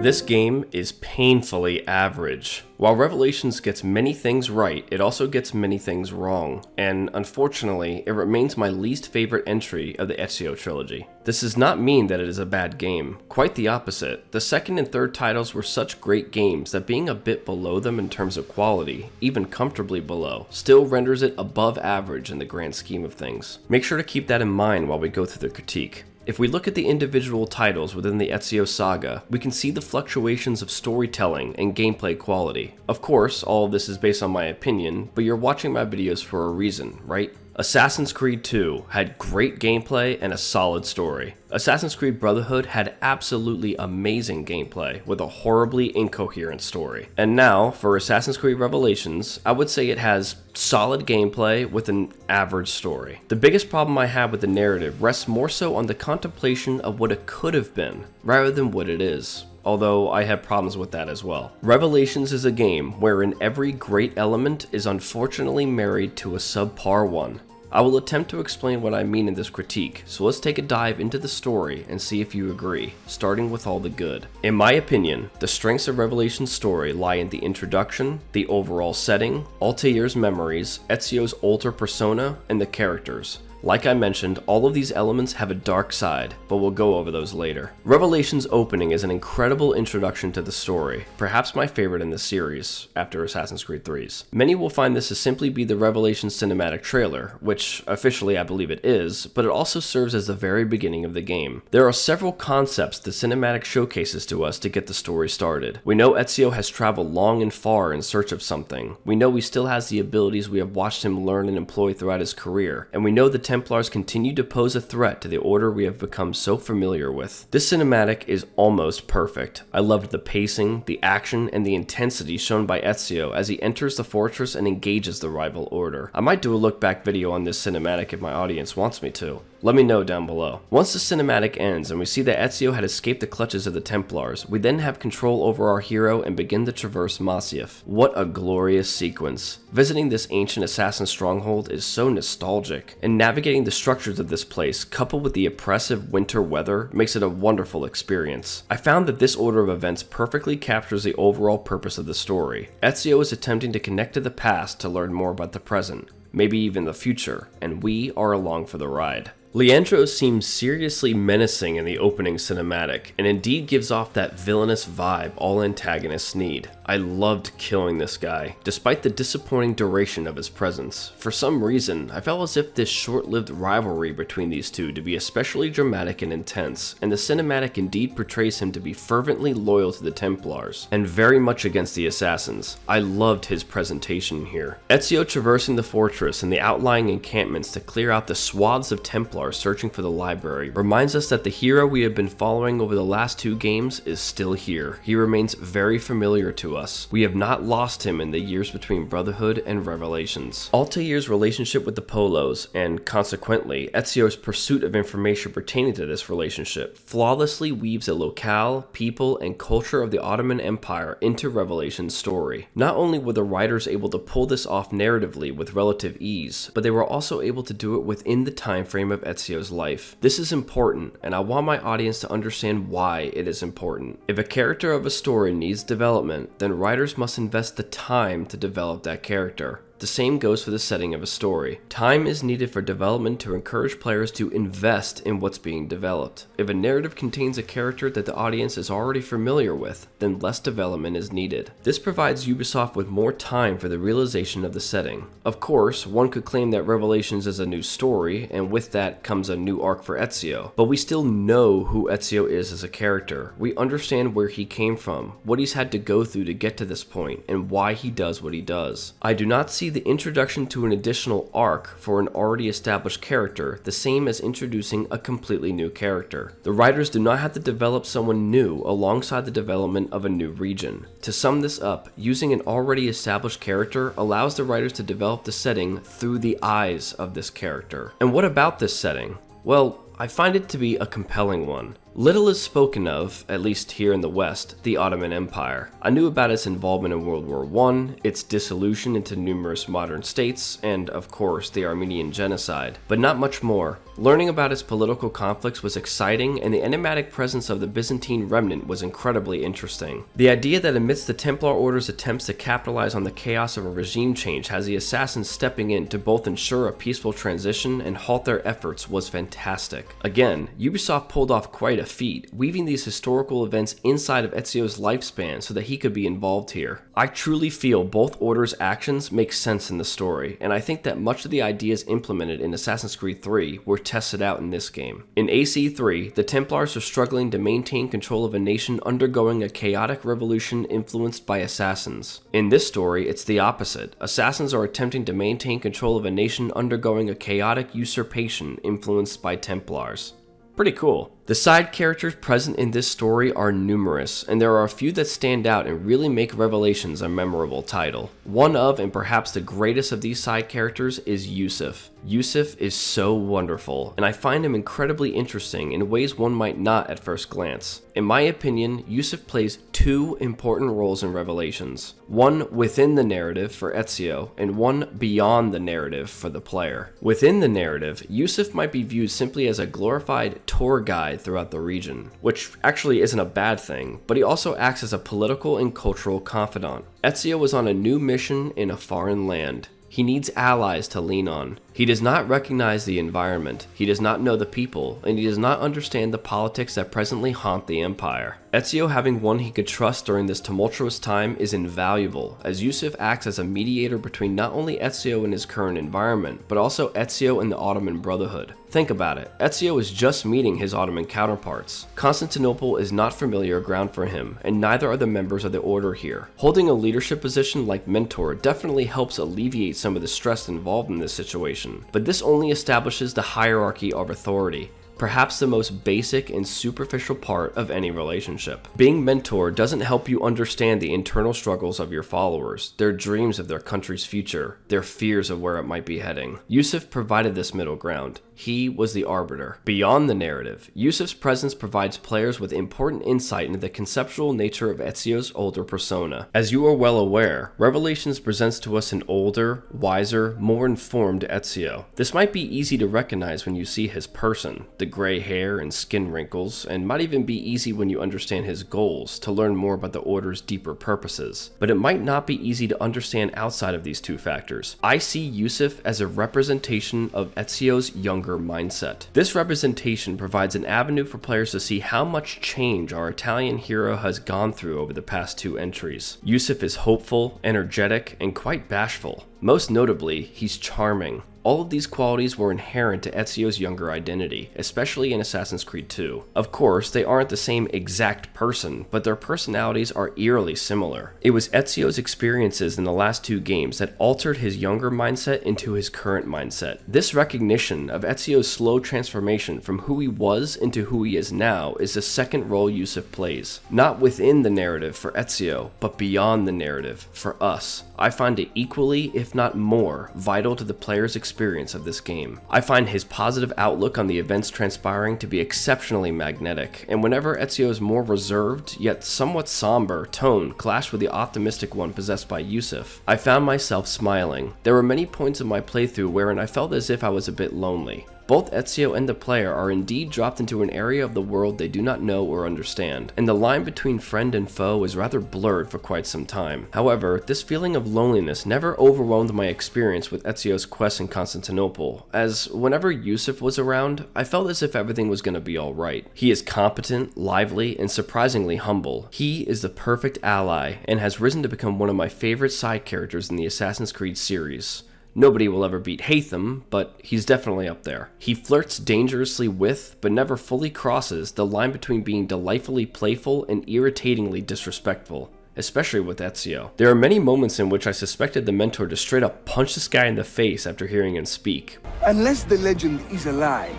This game is painfully average. While Revelations gets many things right, it also gets many things wrong, and unfortunately, it remains my least favorite entry of the Ezio trilogy. This does not mean that it is a bad game, quite the opposite. The second and third titles were such great games that being a bit below them in terms of quality, even comfortably below, still renders it above average in the grand scheme of things. Make sure to keep that in mind while we go through the critique. If we look at the individual titles within the Ezio saga, we can see the fluctuations of storytelling and gameplay quality. Of course, all of this is based on my opinion, but you're watching my videos for a reason, right? Assassin's Creed 2 had great gameplay and a solid story. Assassin's Creed Brotherhood had absolutely amazing gameplay with a horribly incoherent story. And now, for Assassin's Creed Revelations, I would say it has solid gameplay with an average story. The biggest problem I have with the narrative rests more so on the contemplation of what it could have been, rather than what it is. Although I have problems with that as well. Revelations is a game wherein every great element is unfortunately married to a subpar one. I will attempt to explain what I mean in this critique, so let's take a dive into the story and see if you agree, starting with all the good. In my opinion, the strengths of Revelations' story lie in the introduction, the overall setting, Altair's memories, Ezio's older persona, and the characters. Like I mentioned, all of these elements have a dark side, but we'll go over those later. Revelations' opening is an incredible introduction to the story, perhaps my favorite in the series, after Assassin's Creed 3's. Many will find this to simply be the Revelations cinematic trailer, which officially I believe it is, but it also serves as the very beginning of the game. There are several concepts the cinematic showcases to us to get the story started. We know Ezio has traveled long and far in search of something. We know he still has the abilities we have watched him learn and employ throughout his career, and we know the Templars continue to pose a threat to the order we have become so familiar with. This cinematic is almost perfect. I loved the pacing, the action, and the intensity shown by Ezio as he enters the fortress and engages the rival order. I might do a look back video on this cinematic if my audience wants me to. Let me know down below. Once the cinematic ends and we see that Ezio had escaped the clutches of the Templars, we then have control over our hero and begin to traverse Masyaf. What a glorious sequence. Visiting this ancient assassin stronghold is so nostalgic, and navigating the structures of this place, coupled with the oppressive winter weather, makes it a wonderful experience. I found that this order of events perfectly captures the overall purpose of the story. Ezio is attempting to connect to the past to learn more about the present, maybe even the future, and we are along for the ride. Leandro seems seriously menacing in the opening cinematic, and indeed gives off that villainous vibe all antagonists need. I loved killing this guy, despite the disappointing duration of his presence. For some reason, I felt as if this short-lived rivalry between these two to be especially dramatic and intense, and the cinematic indeed portrays him to be fervently loyal to the Templars, and very much against the assassins. I loved his presentation here. Ezio traversing the fortress and the outlying encampments to clear out the swaths of Templars searching for the library reminds us that the hero we have been following over the last two games is still here. He remains very familiar to us. We have not lost him in the years between Brotherhood and Revelations. Altair's relationship with the Polos, and consequently Ezio's pursuit of information pertaining to this relationship, flawlessly weaves a locale, people, and culture of the Ottoman Empire into Revelations' story. Not only were the writers able to pull this off narratively with relative ease, but they were also able to do it within the time frame of Ezio's life. This is important, and I want my audience to understand why it is important. If a character of a story needs development, then writers must invest the time to develop that character. The same goes for the setting of a story. Time is needed for development to encourage players to invest in what's being developed. If a narrative contains a character that the audience is already familiar with, then less development is needed. This provides Ubisoft with more time for the realization of the setting. Of course, one could claim that Revelations is a new story, and with that comes a new arc for Ezio, but we still know who Ezio is as a character. We understand where he came from, what he's had to go through to get to this point, and why he does what he does. I do not see the introduction to an additional arc for an already established character the same as introducing a completely new character. The writers do not have to develop someone new alongside the development of a new region. To sum this up, using an already established character allows the writers to develop the setting through the eyes of this character. And what about this setting? Well, I find it to be a compelling one. Little is spoken of, at least here in the West, the Ottoman Empire. I knew about its involvement in World War I, its dissolution into numerous modern states, and of course the Armenian genocide, but not much more. Learning about its political conflicts was exciting, and the enigmatic presence of the Byzantine remnant was incredibly interesting. The idea that amidst the Templar Order's attempts to capitalize on the chaos of a regime change has the assassins stepping in to both ensure a peaceful transition and halt their efforts was fantastic. Again, Ubisoft pulled off quite a feat, weaving these historical events inside of Ezio's lifespan so that he could be involved here. I truly feel both Order's actions make sense in the story, and I think that much of the ideas implemented in Assassin's Creed 3 were tested out in this game. In AC3, the Templars are struggling to maintain control of a nation undergoing a chaotic revolution influenced by assassins. In this story, it's the opposite. Assassins are attempting to maintain control of a nation undergoing a chaotic usurpation influenced by Templars. Pretty cool. The side characters present in this story are numerous, and there are a few that stand out and really make Revelations a memorable title. One of, and perhaps the greatest of these side characters, is Yusuf. Yusuf is so wonderful, and I find him incredibly interesting in ways one might not at first glance. In my opinion, Yusuf plays two important roles in Revelations. One within the narrative for Ezio, and one beyond the narrative for the player. Within the narrative, Yusuf might be viewed simply as a glorified tour guide throughout the region, which actually isn't a bad thing, but he also acts as a political and cultural confidant. Ezio is on a new mission in a foreign land. He needs allies to lean on. He does not recognize the environment, he does not know the people, and he does not understand the politics that presently haunt the Empire. Ezio having one he could trust during this tumultuous time is invaluable, as Yusuf acts as a mediator between not only Ezio and his current environment, but also Ezio and the Ottoman Brotherhood. Think about it, Ezio is just meeting his Ottoman counterparts. Constantinople is not familiar ground for him, and neither are the members of the Order here. Holding a leadership position like mentor definitely helps alleviate some of the stress involved in this situation. But this only establishes the hierarchy of authority, perhaps the most basic and superficial part of any relationship. Being mentor doesn't help you understand the internal struggles of your followers, their dreams of their country's future, their fears of where it might be heading. Yusuf provided this middle ground. He was the arbiter. Beyond the narrative, Yusuf's presence provides players with important insight into the conceptual nature of Ezio's older persona. As you are well aware, Revelations presents to us an older, wiser, more informed Ezio. This might be easy to recognize when you see his person, the gray hair and skin wrinkles, and might even be easy when you understand his goals, to learn more about the Order's deeper purposes. But it might not be easy to understand outside of these two factors. I see Yusuf as a representation of Ezio's younger mindset. This representation provides an avenue for players to see how much change our Italian hero has gone through over the past two entries. Yusuf is hopeful, energetic, and quite bashful. Most notably, he's charming. All of these qualities were inherent to Ezio's younger identity, especially in Assassin's Creed 2. Of course, they aren't the same exact person, but their personalities are eerily similar. It was Ezio's experiences in the last two games that altered his younger mindset into his current mindset. This recognition of Ezio's slow transformation from who he was into who he is now is the second role Yusuf plays. Not within the narrative for Ezio, but beyond the narrative for us. I find it equally, if not more, vital to the player's experience of this game. I find his positive outlook on the events transpiring to be exceptionally magnetic, and whenever Ezio's more reserved, yet somewhat somber tone clashed with the optimistic one possessed by Yusuf, I found myself smiling. There were many points of my playthrough wherein I felt as if I was a bit lonely. Both Ezio and the player are indeed dropped into an area of the world they do not know or understand, and the line between friend and foe is rather blurred for quite some time. However, this feeling of loneliness never overwhelmed my experience with Ezio's quest in Constantinople, as whenever Yusuf was around, I felt as if everything was going to be alright. He is competent, lively, and surprisingly humble. He is the perfect ally, and has risen to become one of my favorite side characters in the Assassin's Creed series. Nobody will ever beat Haytham, but he's definitely up there. He flirts dangerously with, but never fully crosses, the line between being delightfully playful and irritatingly disrespectful, especially with Ezio. There are many moments in which I suspected the mentor to straight up punch this guy in the face after hearing him speak. Unless the legend is a lie,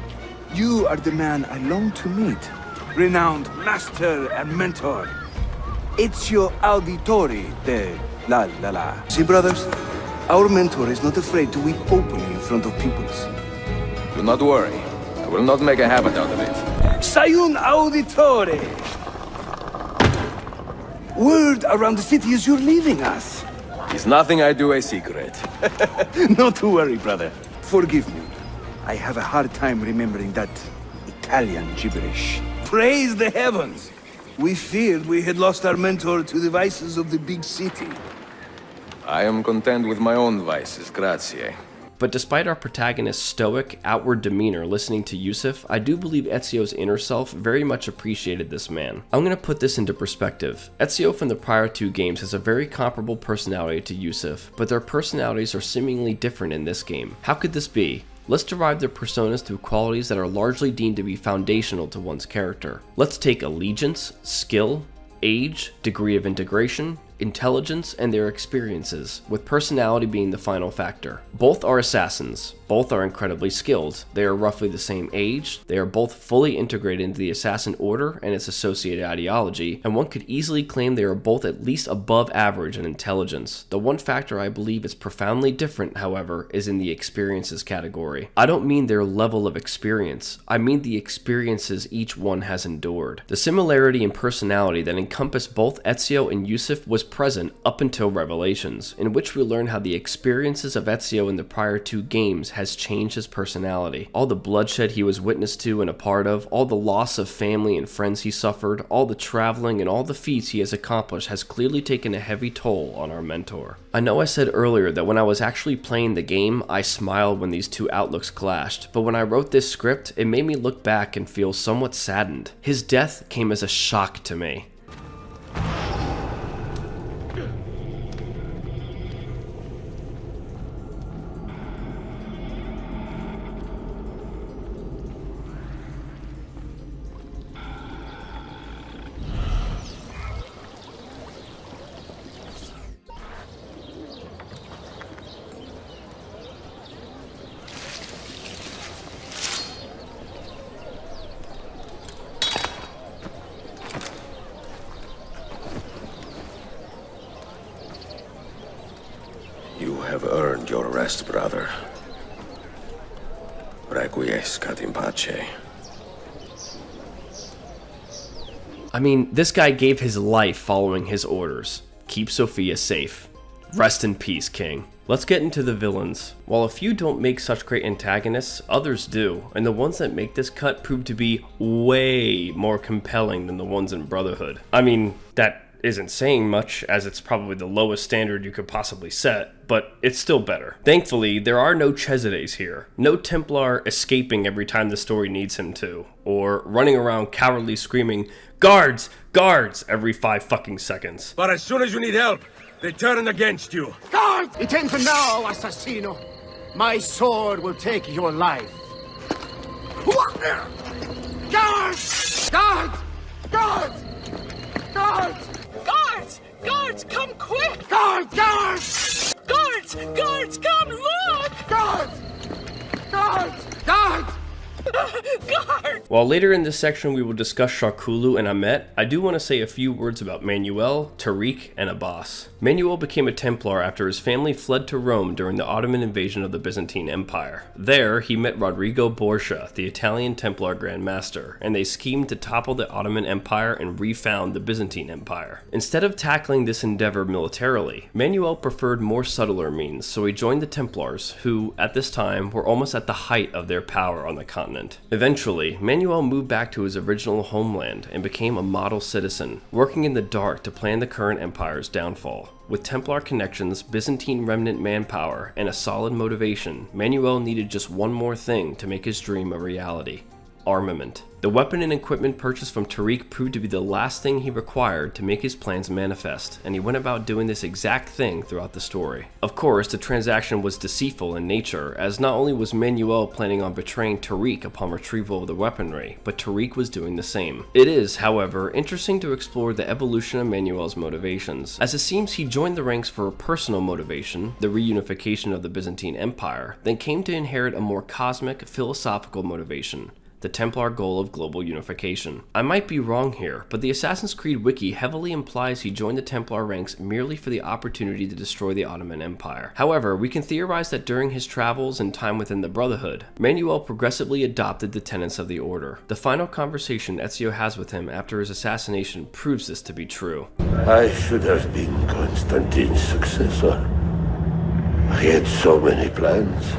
you are the man I long to meet. Renowned master and mentor, Ezio Auditore de la. See, brothers? Our mentor is not afraid to weep openly in front of pupils. Do not worry. I will not make a habit out of it. Sayun Auditore! Word around the city is you're leaving us. Is nothing I do a secret. Not to worry, brother. Forgive me. I have a hard time remembering that Italian gibberish. Praise the heavens! We feared we had lost our mentor to the vices of the big city. I am content with my own vices, grazie. But despite our protagonist's stoic, outward demeanor listening to Yusuf, I do believe Ezio's inner self very much appreciated this man. I'm going to put this into perspective. Ezio from the prior two games has a very comparable personality to Yusuf, but their personalities are seemingly different in this game. How could this be? Let's derive their personas through qualities that are largely deemed to be foundational to one's character. Let's take allegiance, skill, age, degree of integration, intelligence, and their experiences, with personality being the final factor. Both are assassins. Both are incredibly skilled. They are roughly the same age. They are both fully integrated into the assassin order and its associated ideology, and one could easily claim they are both at least above average in intelligence. The one factor I believe is profoundly different, however, is in the experiences category. I don't mean their level of experience. I mean the experiences each one has endured. The similarity in personality that encompassed both Ezio and Yusuf was present up until Revelations, in which we learn how the experiences of Ezio in the prior two games has changed his personality. All the bloodshed he was witness to and a part of, all the loss of family and friends he suffered, all the traveling and all the feats he has accomplished has clearly taken a heavy toll on our mentor. I know I said earlier that when I was actually playing the game, I smiled when these two outlooks clashed, but when I wrote this script, it made me look back and feel somewhat saddened. His death came as a shock to me. You have earned your rest, brother. Requiescat in pace. I mean, this guy gave his life following his orders. Keep Sophia safe. Rest in peace, King. Let's get into the villains. While a few don't make such great antagonists, others do, and the ones that make this cut prove to be way more compelling than the ones in Brotherhood. I mean, that isn't saying much, as it's probably the lowest standard you could possibly set, but it's still better. Thankfully, there are no Cesares here. No Templar escaping every time the story needs him to, or running around cowardly screaming, "Guards! Guards!" every 5 fucking seconds. But as soon as you need help, they turn against you. Guard! It ends now, assassino. My sword will take your life. Guards! Guards! Guards! Guards! Guards! Guards, come quick! Guards! Guards! Guards! Guards, come look! Guards! Guards! Guards! Guard! While later in this section we will discuss Sharkulu and Amet, I do want to say a few words about Manuel, Tariq, and Abbas. Manuel became a Templar after his family fled to Rome during the Ottoman invasion of the Byzantine Empire. There, he met Rodrigo Borgia, the Italian Templar Grand Master, and they schemed to topple the Ottoman Empire and refound the Byzantine Empire. Instead of tackling this endeavor militarily, Manuel preferred more subtler means, so he joined the Templars, who, at this time, were almost at the height of their power on the continent. Eventually, Manuel moved back to his original homeland and became a model citizen, working in the dark to plan the current empire's downfall. With Templar connections, Byzantine remnant manpower, and a solid motivation, Manuel needed just one more thing to make his dream a reality: armament. The weapon and equipment purchased from Tariq proved to be the last thing he required to make his plans manifest, and he went about doing this exact thing throughout the story. Of course, the transaction was deceitful in nature, as not only was Manuel planning on betraying Tariq upon retrieval of the weaponry, but Tariq was doing the same. It is, however, interesting to explore the evolution of Manuel's motivations, as it seems he joined the ranks for a personal motivation, the reunification of the Byzantine Empire, then came to inherit a more cosmic, philosophical motivation: the Templar goal of global unification. I might be wrong here, but the Assassin's Creed wiki heavily implies he joined the Templar ranks merely for the opportunity to destroy the Ottoman Empire. However, we can theorize that during his travels and time within the Brotherhood, Manuel progressively adopted the tenets of the Order. The final conversation Ezio has with him after his assassination proves this to be true. I should have been Constantine's successor. I had so many plans.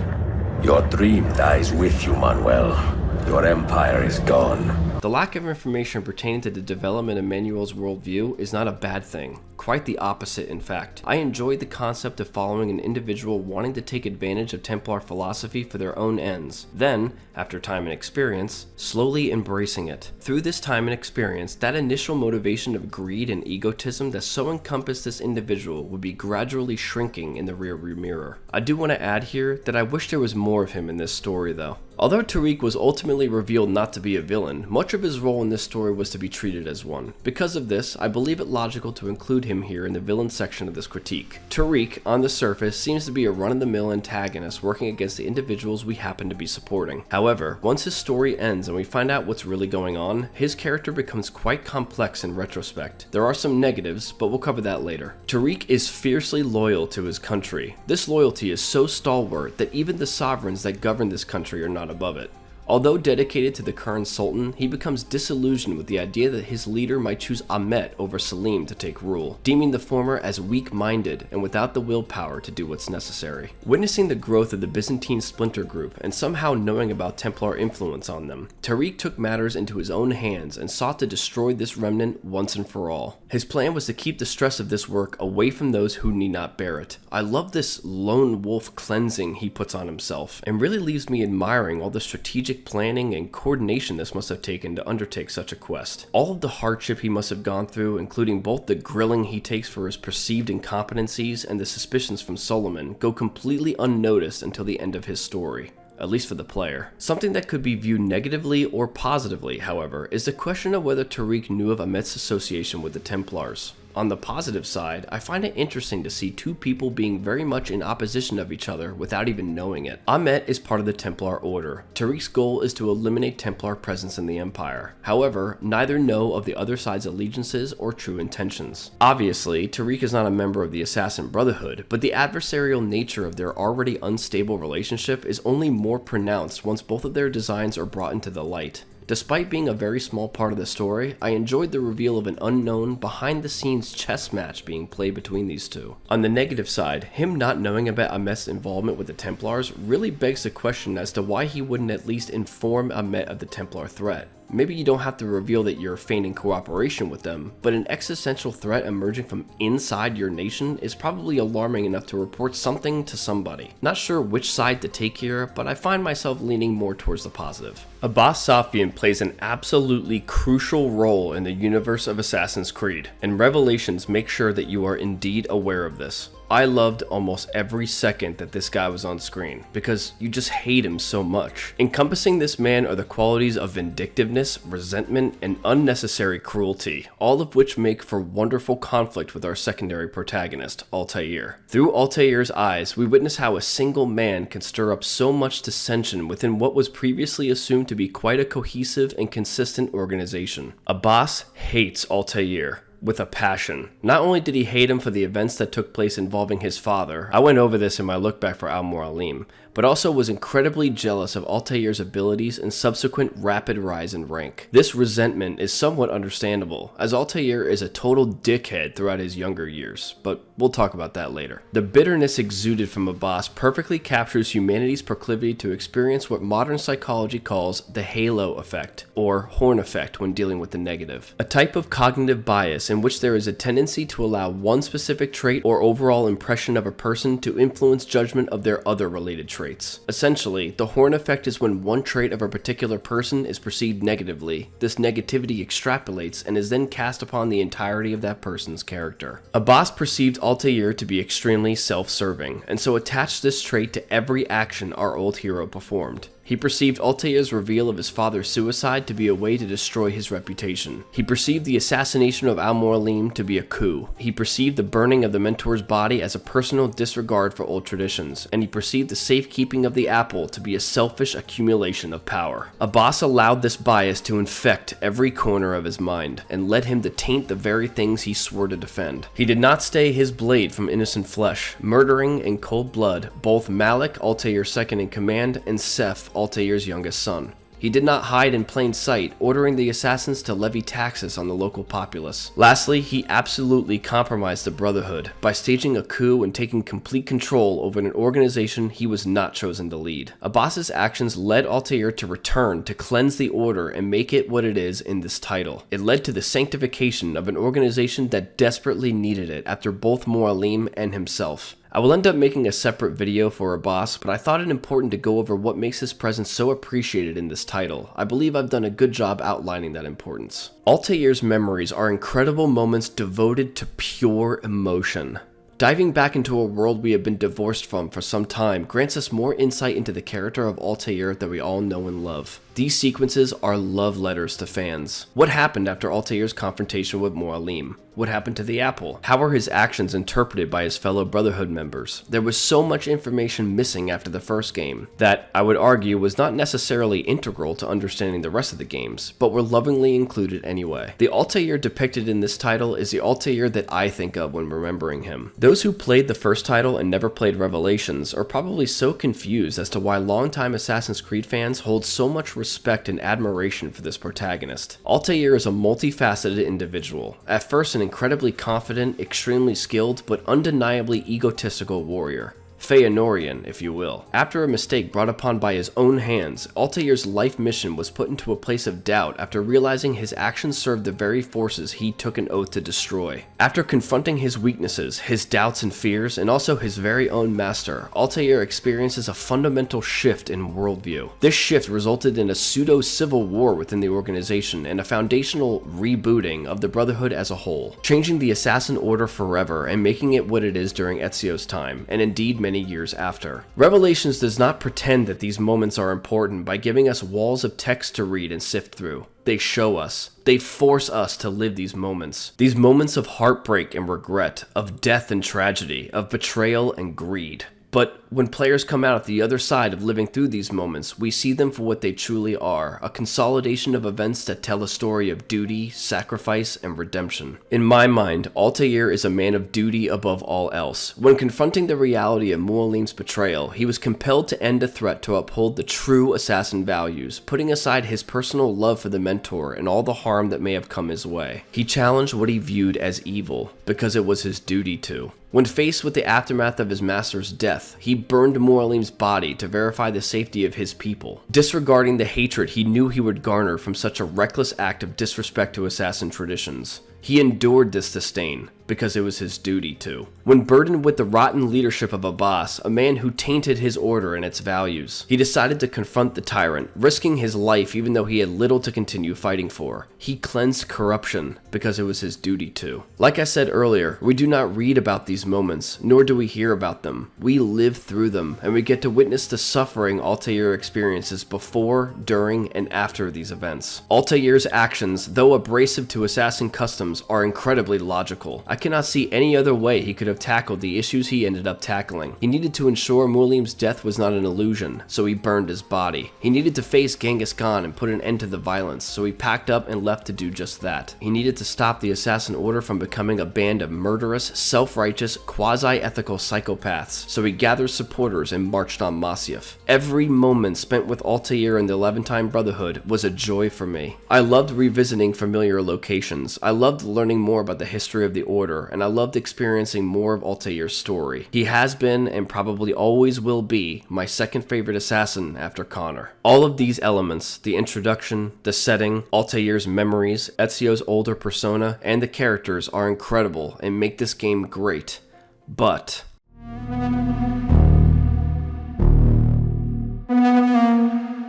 Your dream dies with you, Manuel. Your empire is gone. The lack of information pertaining to the development of Manuel's worldview is not a bad thing. Quite the opposite, in fact. I enjoyed the concept of following an individual wanting to take advantage of Templar philosophy for their own ends, then, after time and experience, slowly embracing it. Through this time and experience, that initial motivation of greed and egotism that so encompassed this individual would be gradually shrinking in the rearview mirror. I do want to add here that I wish there was more of him in this story though. Although Tariq was ultimately revealed not to be a villain, much of his role in this story was to be treated as one. Because of this, I believe it logical to include him here in the villain section of this critique. Tariq, on the surface, seems to be a run-of-the-mill antagonist working against the individuals we happen to be supporting. However, once his story ends and we find out what's really going on, his character becomes quite complex in retrospect. There are some negatives, but we'll cover that later. Tariq is fiercely loyal to his country. This loyalty is so stalwart that even the sovereigns that govern this country are not above it. Although dedicated to the current sultan, he becomes disillusioned with the idea that his leader might choose Ahmet over Selim to take rule, deeming the former as weak-minded and without the willpower to do what's necessary. Witnessing the growth of the Byzantine splinter group and somehow knowing about Templar influence on them, Tariq took matters into his own hands and sought to destroy this remnant once and for all. His plan was to keep the stress of this work away from those who need not bear it. I love this lone wolf cleansing he puts on himself, and really leaves me admiring all the strategic planning and coordination this must have taken to undertake such a quest. All of the hardship he must have gone through, including both the grilling he takes for his perceived incompetencies and the suspicions from Solomon, go completely unnoticed until the end of his story. At least for the player. Something that could be viewed negatively or positively, however, is the question of whether Tariq knew of Ahmet's association with the Templars. On the positive side, I find it interesting to see two people being very much in opposition of each other without even knowing it. Ahmet is part of the Templar Order. Tariq's goal is to eliminate Templar presence in the Empire. However, neither know of the other side's allegiances or true intentions. Obviously, Tariq is not a member of the Assassin Brotherhood, but the adversarial nature of their already unstable relationship is only more pronounced once both of their designs are brought into the light. Despite being a very small part of the story, I enjoyed the reveal of an unknown, behind-the-scenes chess match being played between these two. On the negative side, him not knowing about Ahmet's involvement with the Templars really begs the question as to why he wouldn't at least inform Ahmet of the Templar threat. Maybe you don't have to reveal that you're feigning cooperation with them, but an existential threat emerging from inside your nation is probably alarming enough to report something to somebody. Not sure which side to take here, but I find myself leaning more towards the positive. Abbas Safian plays an absolutely crucial role in the universe of Assassin's Creed, and Revelations make sure that you are indeed aware of this. I loved almost every second that this guy was on screen, because you just hate him so much. Encompassing this man are the qualities of vindictiveness, resentment, and unnecessary cruelty, all of which make for wonderful conflict with our secondary protagonist, Altair. Through Altair's eyes, we witness how a single man can stir up so much dissension within what was previously assumed to be quite a cohesive and consistent organization. Abbas hates Altair with a passion. Not only did he hate him for the events that took place involving his father, I went over this in my look back for Al-Mualim, but also was incredibly jealous of Altair's abilities and subsequent rapid rise in rank. This resentment is somewhat understandable, as Altair is a total dickhead throughout his younger years, but we'll talk about that later. The bitterness exuded from Abbas perfectly captures humanity's proclivity to experience what modern psychology calls the halo effect, or horn effect when dealing with the negative. A type of cognitive bias in which there is a tendency to allow one specific trait or overall impression of a person to influence judgment of their other related traits. Essentially, the horn effect is when one trait of a particular person is perceived negatively. This negativity extrapolates and is then cast upon the entirety of that person's character. Abbas perceived Altair to be extremely self-serving, and so attached this trait to every action our old hero performed. He perceived Altair's reveal of his father's suicide to be a way to destroy his reputation. He perceived the assassination of Al-Mualim to be a coup. He perceived the burning of the Mentor's body as a personal disregard for old traditions, and he perceived the safekeeping of the apple to be a selfish accumulation of power. Abbas allowed this bias to infect every corner of his mind, and led him to taint the very things he swore to defend. He did not stay his blade from innocent flesh, murdering in cold blood both Malik, Altair's second in command, and Seth, Altair's youngest son. He did not hide in plain sight, ordering the assassins to levy taxes on the local populace. Lastly, he absolutely compromised the Brotherhood by staging a coup and taking complete control over an organization he was not chosen to lead. Abbas's actions led Altair to return to cleanse the Order and make it what it is in this title. It led to the sanctification of an organization that desperately needed it after both Mualim and himself. I will end up making a separate video for Abbas, but I thought it important to go over what makes his presence so appreciated in this title. I believe I've done a good job outlining that importance. Altair's memories are incredible moments devoted to pure emotion. Diving back into a world we have been divorced from for some time grants us more insight into the character of Altair that we all know and love. These sequences are love letters to fans. What happened after Altair's confrontation with Mualim? What happened to the apple? How were his actions interpreted by his fellow Brotherhood members? There was so much information missing after the first game that I would argue was not necessarily integral to understanding the rest of the games, but were lovingly included anyway. The Altair depicted in this title is the Altair that I think of when remembering him. Those who played the first title and never played Revelations are probably so confused as to why longtime Assassin's Creed fans hold so much respect and admiration for this protagonist. Altair is a multifaceted individual. At first an incredibly confident, extremely skilled, but undeniably egotistical warrior. Feanorian, if you will. After a mistake brought upon by his own hands, Altair's life mission was put into a place of doubt after realizing his actions served the very forces he took an oath to destroy. After confronting his weaknesses, his doubts and fears, and also his very own master, Altair experiences a fundamental shift in worldview. This shift resulted in a pseudo-civil war within the organization and a foundational rebooting of the Brotherhood as a whole, changing the Assassin Order forever and making it what it is during Ezio's time, and indeed many years after. Revelations does not pretend that these moments are important by giving us walls of text to read and sift through. They show us. They force us to live these moments. These moments of heartbreak and regret, of death and tragedy, of betrayal and greed. But when players come out the other side of living through these moments, we see them for what they truly are, a consolidation of events that tell a story of duty, sacrifice, and redemption. In my mind, Altair is a man of duty above all else. When confronting the reality of Mualim's betrayal, he was compelled to end a threat to uphold the true assassin values, putting aside his personal love for the Mentor and all the harm that may have come his way. He challenged what he viewed as evil, because it was his duty to. When faced with the aftermath of his master's death, he burned Mualim's body to verify the safety of his people, disregarding the hatred he knew he would garner from such a reckless act of disrespect to assassin traditions. He endured this disdain because it was his duty to. When burdened with the rotten leadership of Abbas, a man who tainted his order and its values, he decided to confront the tyrant, risking his life even though he had little to continue fighting for. He cleansed corruption because it was his duty to. Like I said earlier, we do not read about these moments, nor do we hear about them. We live through them, and we get to witness the suffering Altair experiences before, during, and after these events. Altair's actions, though abrasive to assassin customs, are incredibly logical. I cannot see any other way he could have tackled the issues he ended up tackling. He needed to ensure Mualim's death was not an illusion, so he burned his body. He needed to face Genghis Khan and put an end to the violence, so he packed up and left to do just that. He needed to stop the Assassin Order from becoming a band of murderous, self-righteous, quasi-ethical psychopaths, so he gathered supporters and marched on Masyaf. Every moment spent with Altair and the Levantine Brotherhood was a joy for me. I loved revisiting familiar locations. I loved learning more about the history of the Order, and I loved experiencing more of Altair's story. He has been, and probably always will be, my second favorite assassin after Connor. All of these elements, the introduction, the setting, Altair's memories, Ezio's older persona, and the characters are incredible and make this game great. But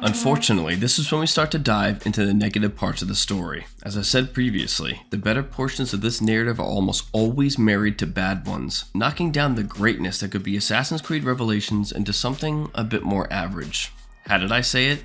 unfortunately, this is when we start to dive into the negative parts of the story. As I said previously, the better portions of this narrative are almost always married to bad ones, knocking down the greatness that could be Assassin's Creed Revelations into something a bit more average. How did I say it?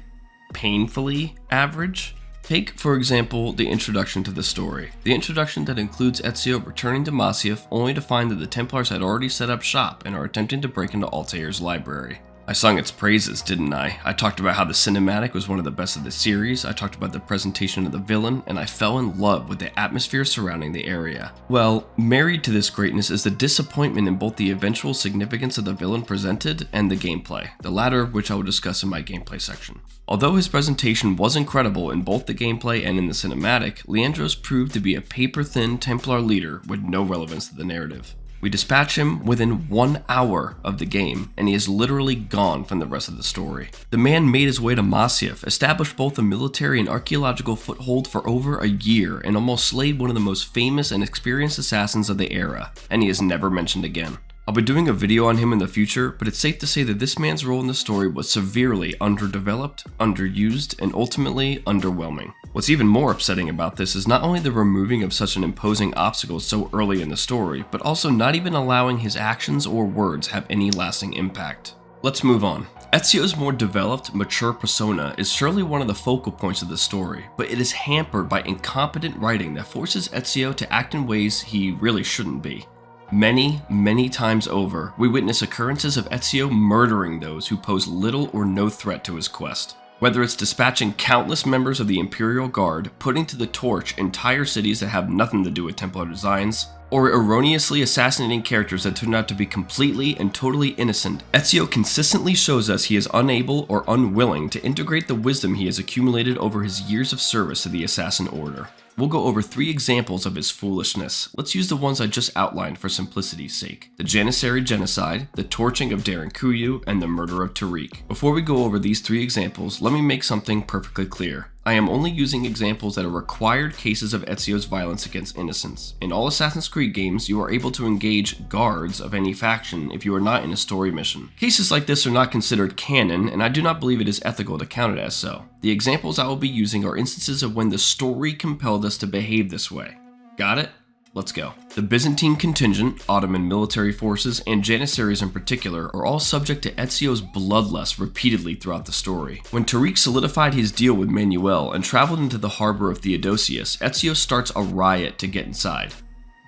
Painfully average? Take, for example, the introduction to the story. The introduction that includes Ezio returning to Masyaf only to find that the Templars had already set up shop and are attempting to break into Altair's library. I sung its praises, didn't I? I talked about how the cinematic was one of the best of the series, I talked about the presentation of the villain, and I fell in love with the atmosphere surrounding the area. Well, married to this greatness is the disappointment in both the eventual significance of the villain presented and the gameplay, the latter of which I will discuss in my gameplay section. Although his presentation was incredible in both the gameplay and in the cinematic, Leandros proved to be a paper-thin Templar leader with no relevance to the narrative. We dispatch him within 1 hour of the game, and he is literally gone from the rest of the story. The man made his way to Masyaf, established both a military and archaeological foothold for over a year, and almost slayed one of the most famous and experienced assassins of the era, and he is never mentioned again. I'll be doing a video on him in the future, but it's safe to say that this man's role in the story was severely underdeveloped, underused, and ultimately underwhelming. What's even more upsetting about this is not only the removing of such an imposing obstacle so early in the story, but also not even allowing his actions or words have any lasting impact. Let's move on. Ezio's more developed, mature persona is surely one of the focal points of the story, but it is hampered by incompetent writing that forces Ezio to act in ways he really shouldn't be. Many times over, we witness occurrences of Ezio murdering those who pose little or no threat to his quest. Whether it's dispatching countless members of the Imperial Guard, putting to the torch entire cities that have nothing to do with Templar designs, or erroneously assassinating characters that turn out to be completely and totally innocent, Ezio consistently shows us he is unable or unwilling to integrate the wisdom he has accumulated over his years of service to the Assassin Order. We'll go over 3 examples of his foolishness. Let's use the ones I just outlined for simplicity's sake. The Janissary genocide, the torching of Derinkuyu, and the murder of Tariq. Before we go over these 3 examples, let me make something perfectly clear. I am only using examples that are required cases of Ezio's violence against innocents. In all Assassin's Creed games, you are able to engage guards of any faction if you are not in a story mission. Cases like this are not considered canon, and I do not believe it is ethical to count it as so. The examples I will be using are instances of when the story compelled us to behave this way. Got it? Let's go. The Byzantine contingent, Ottoman military forces, and Janissaries in particular are all subject to Ezio's bloodlust repeatedly throughout the story. When Tariq solidified his deal with Manuel and traveled into the harbor of Theodosius, Ezio starts a riot to get inside.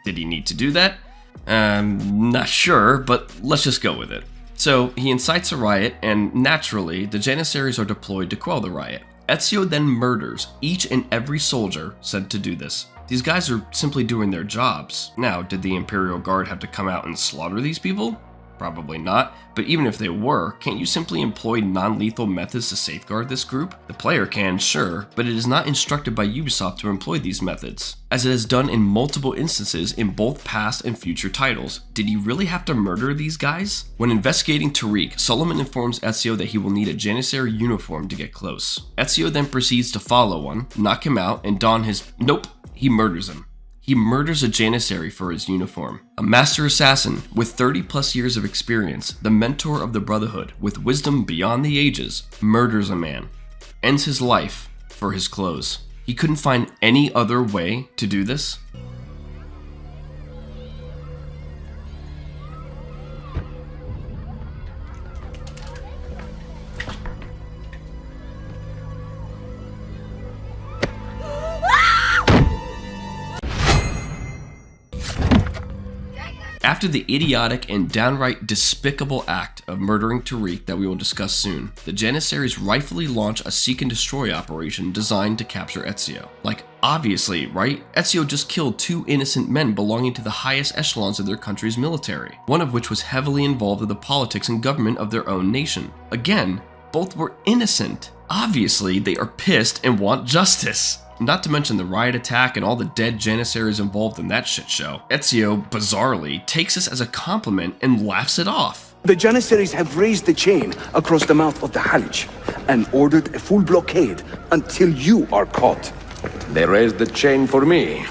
Did he need to do that? Not sure, but let's just go with it. So he incites a riot, and naturally, the Janissaries are deployed to quell the riot. Ezio then murders each and every soldier sent to do this. These guys are simply doing their jobs. Now, did the Imperial Guard have to come out and slaughter these people? Probably not, but even if they were, can't you simply employ non-lethal methods to safeguard this group? The player can, sure, but it is not instructed by Ubisoft to employ these methods, as it has done in multiple instances in both past and future titles. Did he really have to murder these guys? When investigating Tariq, Solomon informs Ezio that he will need a Janissary uniform to get close. Ezio then proceeds to follow one, knock him out, and don his... Nope, he murders him. He murders a Janissary for his uniform. A master assassin with 30 plus years of experience, the mentor of the Brotherhood with wisdom beyond the ages, murders a man. Ends his life for his clothes. He couldn't find any other way to do this? After the idiotic and downright despicable act of murdering Tariq that we will discuss soon, the Janissaries rightfully launch a seek and destroy operation designed to capture Ezio. Like, obviously, right? Ezio just killed 2 innocent men belonging to the highest echelons of their country's military, one of which was heavily involved in the politics and government of their own nation. Again, both were innocent. Obviously, they are pissed and want justice. Not to mention the riot attack and all the dead Janissaries involved in that shit show. Ezio, bizarrely, takes this as a compliment and laughs it off. The Janissaries have raised the chain across the mouth of the Halij and ordered a full blockade until you are caught. They raised the chain for me.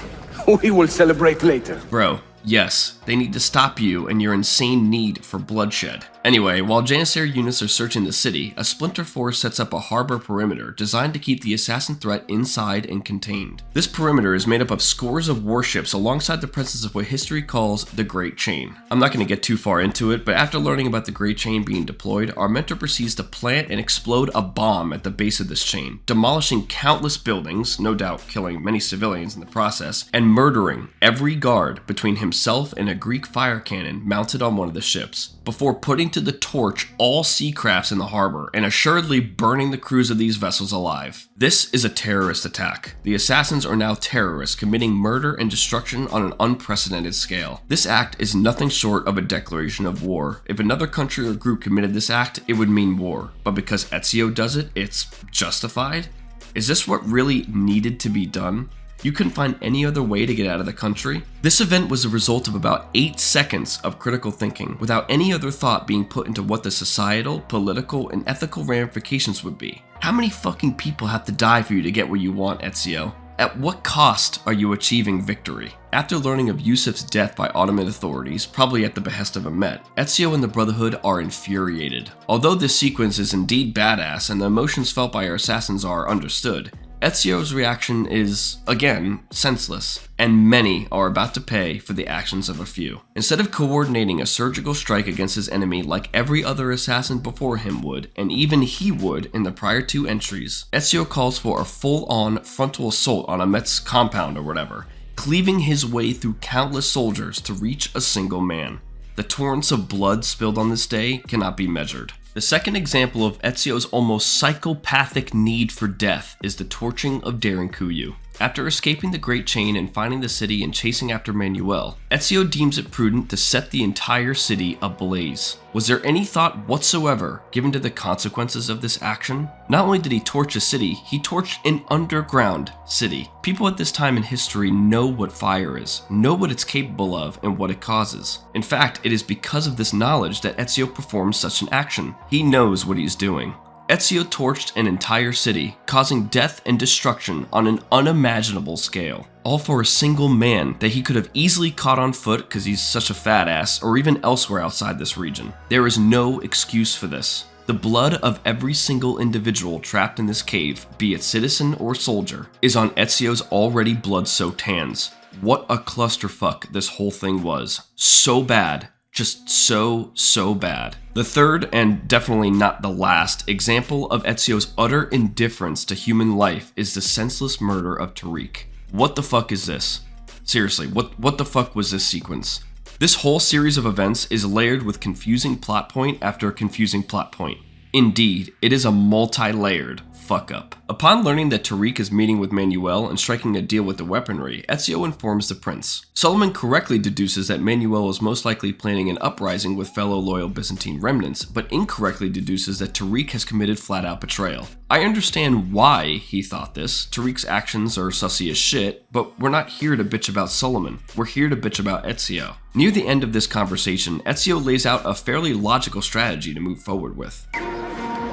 We will celebrate later. Bro, yes, they need to stop you and your insane need for bloodshed. Anyway, while Janissary units are searching the city, a splinter force sets up a harbor perimeter designed to keep the assassin threat inside and contained. This perimeter is made up of scores of warships alongside the presence of what history calls the Great Chain. I'm not going to get too far into it, but after learning about the Great Chain being deployed, our mentor proceeds to plant and explode a bomb at the base of this chain, demolishing countless buildings, no doubt killing many civilians in the process, and murdering every guard between himself and a Greek fire cannon mounted on one of the ships, before putting to the torch all sea crafts in the harbor and assuredly burning the crews of these vessels alive. This is a terrorist attack. The assassins are now terrorists committing murder and destruction on an unprecedented scale. This act is nothing short of a declaration of war. If another country or group committed this act, it would mean war. But because Ezio does it, it's justified? Is this what really needed to be done? You couldn't find any other way to get out of the country? This event was the result of about 8 seconds of critical thinking, without any other thought being put into what the societal, political, and ethical ramifications would be. How many fucking people have to die for you to get where you want, Ezio? At what cost are you achieving victory? After learning of Yusuf's death by Ottoman authorities, probably at the behest of Ahmet, Ezio and the Brotherhood are infuriated. Although this sequence is indeed badass and the emotions felt by our assassins are understood, Ezio's reaction is, again, senseless, and many are about to pay for the actions of a few. Instead of coordinating a surgical strike against his enemy like every other assassin before him would, and even he would in the prior 2 entries, Ezio calls for a full-on frontal assault on Ahmet's compound or whatever, cleaving his way through countless soldiers to reach a single man. The torrents of blood spilled on this day cannot be measured. The second example of Ezio's almost psychopathic need for death is the torching of Derinkuyu. After escaping the Great Chain and finding the city and chasing after Manuel, Ezio deems it prudent to set the entire city ablaze. Was there any thought whatsoever given to the consequences of this action? Not only did he torch a city, he torched an underground city. People at this time in history know what fire is, know what it's capable of, and what it causes. In fact, it is because of this knowledge that Ezio performs such an action. He knows what he's doing. Ezio torched an entire city, causing death and destruction on an unimaginable scale. All for a single man that he could have easily caught on foot because he's such a fat ass, or even elsewhere outside this region. There is no excuse for this. The blood of every single individual trapped in this cave, be it citizen or soldier, is on Ezio's already blood-soaked hands. What a clusterfuck this whole thing was. So bad. Just so bad. The third, and definitely not the last, example of Ezio's utter indifference to human life is the senseless murder of Tariq. What the fuck is this? Seriously, what the fuck was this sequence? This whole series of events is layered with confusing plot point after confusing plot point. Indeed, it is a multi-layered fuck up. Upon learning that Tariq is meeting with Manuel and striking a deal with the weaponry, Ezio informs the prince. Solomon correctly deduces that Manuel is most likely planning an uprising with fellow loyal Byzantine remnants, but incorrectly deduces that Tariq has committed flat-out betrayal. I understand why he thought this. Tariq's actions are sussy as shit, but we're not here to bitch about Solomon. We're here to bitch about Ezio. Near the end of this conversation, Ezio lays out a fairly logical strategy to move forward with.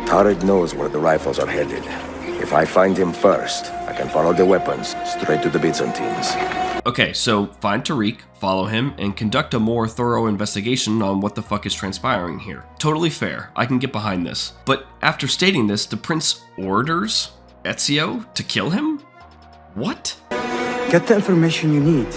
Tariq knows where the rifles are headed. If I find him first, I can follow the weapons straight to the Byzantines. Okay, so find Tariq, follow him, and conduct a more thorough investigation on what the fuck is transpiring here. Totally fair, I can get behind this. But after stating this, the prince orders Ezio to kill him? What? Get the information you need.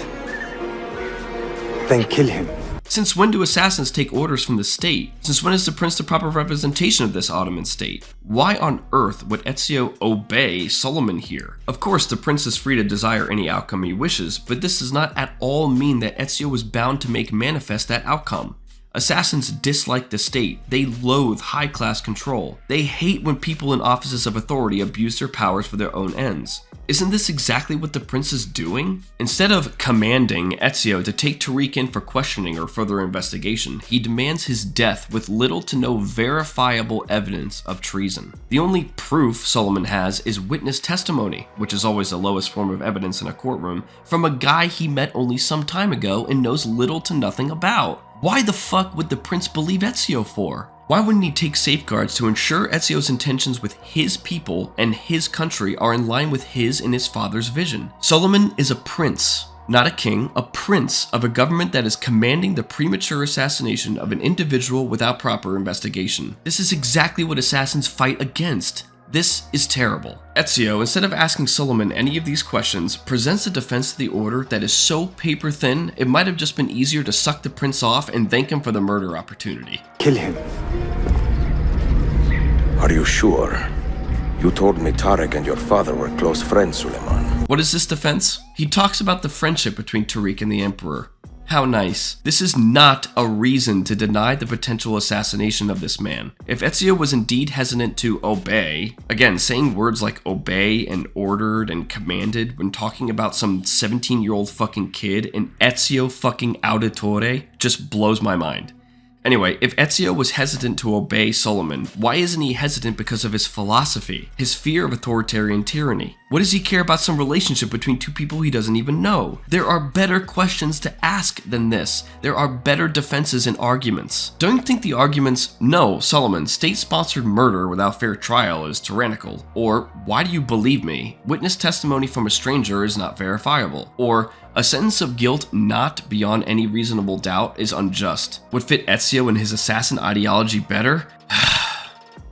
Then kill him. Since when do assassins take orders from the state? Since when is the prince the proper representation of this Ottoman state? Why on earth would Ezio obey Solomon here? Of course, the prince is free to desire any outcome he wishes, but this does not at all mean that Ezio was bound to make manifest that outcome. Assassins dislike the state. They loathe high-class control. They hate when people in offices of authority abuse their powers for their own ends. Isn't this exactly what the prince is doing? Instead of commanding Ezio to take Tariq in for questioning or further investigation, he demands his death with little to no verifiable evidence of treason. The only proof Solomon has is witness testimony, which is always the lowest form of evidence in a courtroom, from a guy he met only some time ago and knows little to nothing about. Why the fuck would the prince believe Ezio for? Why wouldn't he take safeguards to ensure Ezio's intentions with his people and his country are in line with his and his father's vision? Solomon is a prince. Not a king, a prince of a government that is commanding the premature assassination of an individual without proper investigation. This is exactly what assassins fight against. This is terrible. Ezio, instead of asking Suleiman any of these questions, presents a defense to the order that is so paper thin, it might have just been easier to suck the prince off and thank him for the murder opportunity. Kill him. Are you sure? You told me Tarek and your father were close friends, Suleiman. What is this defense? He talks about the friendship between Tariq and the Emperor. How nice. This is not a reason to deny the potential assassination of this man. If Ezio was indeed hesitant to obey, again, saying words like obey and ordered and commanded when talking about some 17-year-old fucking kid in Ezio fucking Auditore just blows my mind. Anyway, if Ezio was hesitant to obey Suleiman, why isn't he hesitant because of his philosophy, his fear of authoritarian tyranny? What does he care about some relationship between two people he doesn't even know? There are better questions to ask than this. There are better defenses and arguments. Don't you think the arguments, no, Suleiman, state-sponsored murder without fair trial is tyrannical, or why do you believe me? Witness testimony from a stranger is not verifiable, or a sentence of guilt not beyond any reasonable doubt is unjust, would fit Ezio and his assassin ideology better?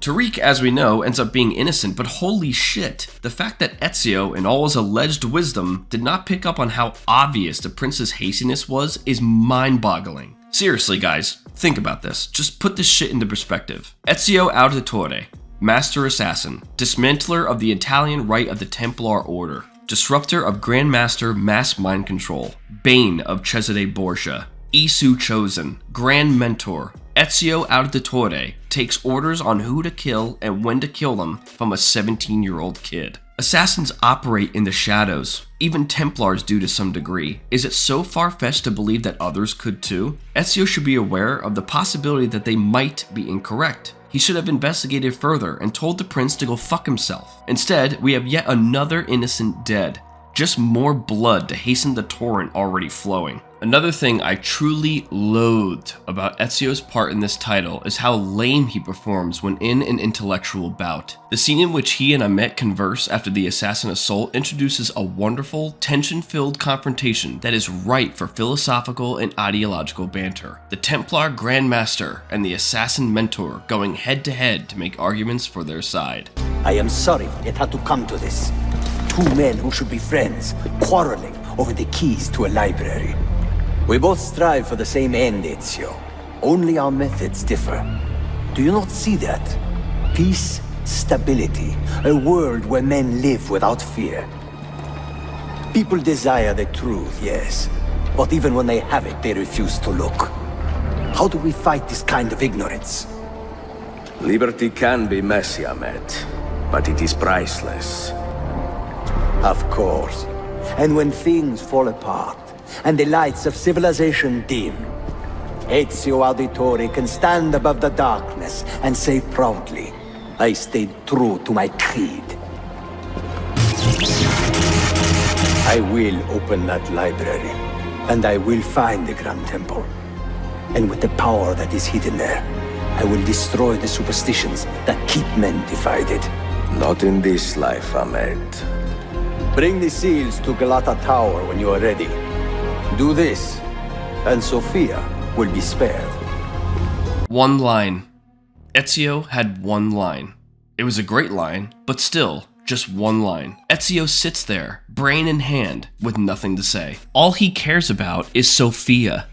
Tariq, as we know, ends up being innocent, but holy shit, the fact that Ezio, in all his alleged wisdom, did not pick up on how obvious the prince's hastiness was is mind-boggling. Seriously, guys, think about this. Just put this shit into perspective. Ezio Auditore, Master Assassin, Dismantler of the Italian Rite of the Templar Order, Disruptor of Grandmaster Mass Mind Control, Bane of Cesare Borgia, Isu Chosen, Grand Mentor, Ezio Auditore takes orders on who to kill and when to kill them from a 17-year-old kid. Assassins operate in the shadows. Even Templars do to some degree. Is it so far-fetched to believe that others could too? Ezio should be aware of the possibility that they might be incorrect. He should have investigated further and told the prince to go fuck himself. Instead, we have yet another innocent dead. Just more blood to hasten the torrent already flowing. Another thing I truly loathed about Ezio's part in this title is how lame he performs when in an intellectual bout. The scene in which he and Ahmet converse after the assassin assault introduces a wonderful, tension-filled confrontation that is ripe for philosophical and ideological banter. The Templar Grandmaster and the assassin mentor going head-to-head to make arguments for their side. I am sorry it had to come to this. Two men who should be friends, quarreling over the keys to a library. We both strive for the same end, Ezio. Only our methods differ. Do you not see that? Peace, stability, a world where men live without fear. People desire the truth, yes. But even when they have it, they refuse to look. How do we fight this kind of ignorance? Liberty can be messy, Ahmet, but it is priceless. Of course. And when things fall apart, and the lights of civilization dim, Ezio Auditore can stand above the darkness and say proudly, I stayed true to my creed. I will open that library, and I will find the Grand Temple. And with the power that is hidden there, I will destroy the superstitions that keep men divided. Not in this life, Ahmet. Bring the seals to Galata Tower when you are ready. Do this, and Sophia will be spared. One line. Ezio had one line. It was a great line, but still, just one line. Ezio sits there, brain in hand, with nothing to say. All he cares about is Sophia.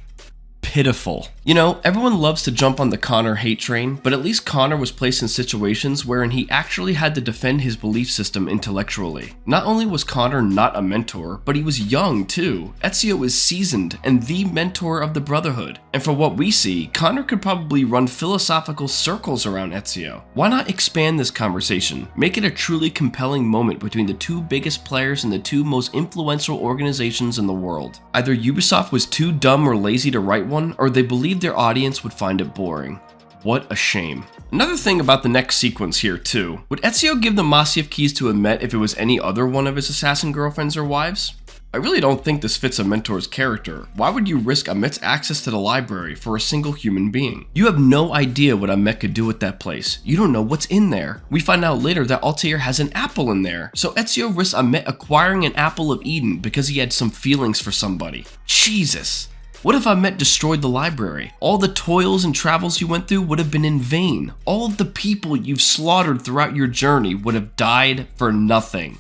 Pitiful. You know, everyone loves to jump on the Connor hate train, but at least Connor was placed in situations wherein he actually had to defend his belief system intellectually. Not only was Connor not a mentor, but he was young too. Ezio is seasoned and the mentor of the Brotherhood. And for what we see, Connor could probably run philosophical circles around Ezio. Why not expand this conversation? Make it a truly compelling moment between the two biggest players in the two most influential organizations in the world. Either Ubisoft was too dumb or lazy to write one, or they believed their audience would find it boring. What a shame. Another thing about the next sequence here too, would Ezio give the Masyaf keys to Amet if it was any other one of his assassin girlfriends or wives? I really don't think this fits a mentor's character. Why would you risk Amet's access to the library for a single human being? You have no idea what Amet could do with that place. You don't know what's in there. We find out later that Altair has an apple in there, so Ezio risks Amet acquiring an apple of Eden because he had some feelings for somebody. Jesus. What if Amet destroyed the library? All the toils and travels you went through would have been in vain. All of the people you've slaughtered throughout your journey would have died for nothing.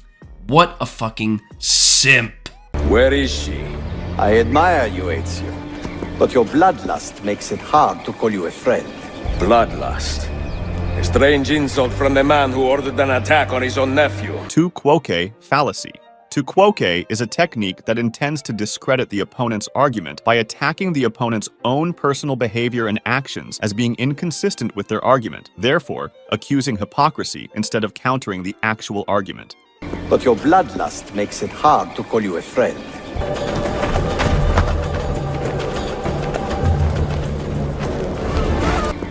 What a fucking simp. Where is she? I admire you, Ezio, but your bloodlust makes it hard to call you a friend. Bloodlust. A strange insult from the man who ordered an attack on his own nephew. Tu quoque fallacy. Tu quoque is a technique that intends to discredit the opponent's argument by attacking the opponent's own personal behavior and actions as being inconsistent with their argument, therefore accusing hypocrisy instead of countering the actual argument. But your bloodlust makes it hard to call you a friend.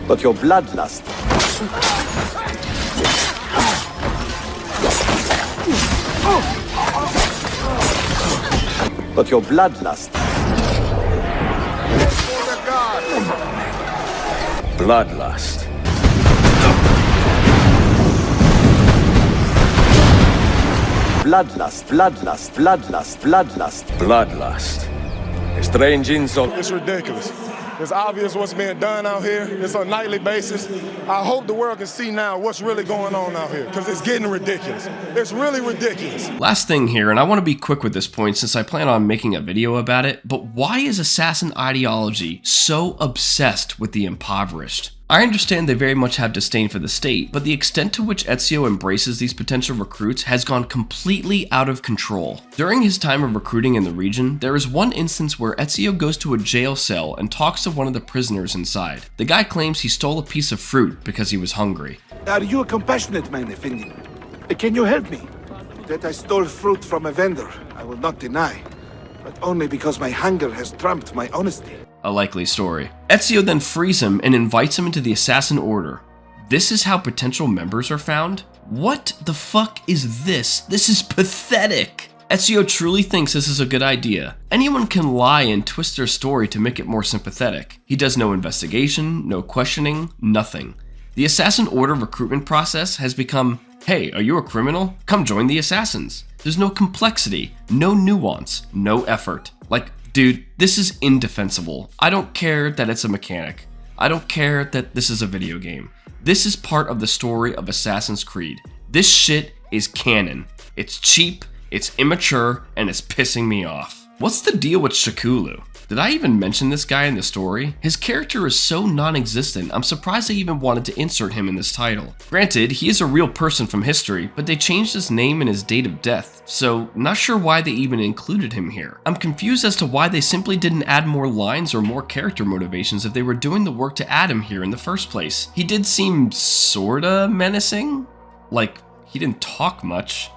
But your bloodlust... But your bloodlust... Bloodlust. Bloodlust, bloodlust, bloodlust, bloodlust. Bloodlust. A strange insult. It's ridiculous. It's obvious what's being done out here. It's on a nightly basis. I hope the world can see now what's really going on out here, because it's getting ridiculous. It's really ridiculous. Last thing here, and I want to be quick with this point since I plan on making a video about it, but why is assassin ideology so obsessed with the impoverished? I understand they very much have disdain for the state, but the extent to which Ezio embraces these potential recruits has gone completely out of control. During his time of recruiting in the region, there is one instance where Ezio goes to a jail cell and talks to one of the prisoners inside. The guy claims he stole a piece of fruit because he was hungry. Are you a compassionate man, Effendi? Can you help me? That I stole fruit from a vendor, I will not deny, but only because my hunger has trumped my honesty. A likely story. Ezio then frees him and invites him into the Assassin Order. This is how potential members are found? What the fuck is this? This is pathetic! Ezio truly thinks this is a good idea. Anyone can lie and twist their story to make it more sympathetic. He does no investigation, no questioning, nothing. The Assassin Order recruitment process has become, hey, are you a criminal? Come join the Assassins. There's no complexity, no nuance, no effort. Like, dude, this is indefensible. I don't care that it's a mechanic. I don't care that this is a video game. This is part of the story of Assassin's Creed. This shit is canon. It's cheap, it's immature, and it's pissing me off. What's the deal with Shakulu? Did I even mention this guy in the story? His character is so non-existent, I'm surprised they even wanted to insert him in this title. Granted, he is a real person from history, but they changed his name and his date of death, so not sure why they even included him here. I'm confused as to why they simply didn't add more lines or more character motivations if they were doing the work to add him here in the first place. He did seem sorta menacing? Like, he didn't talk much.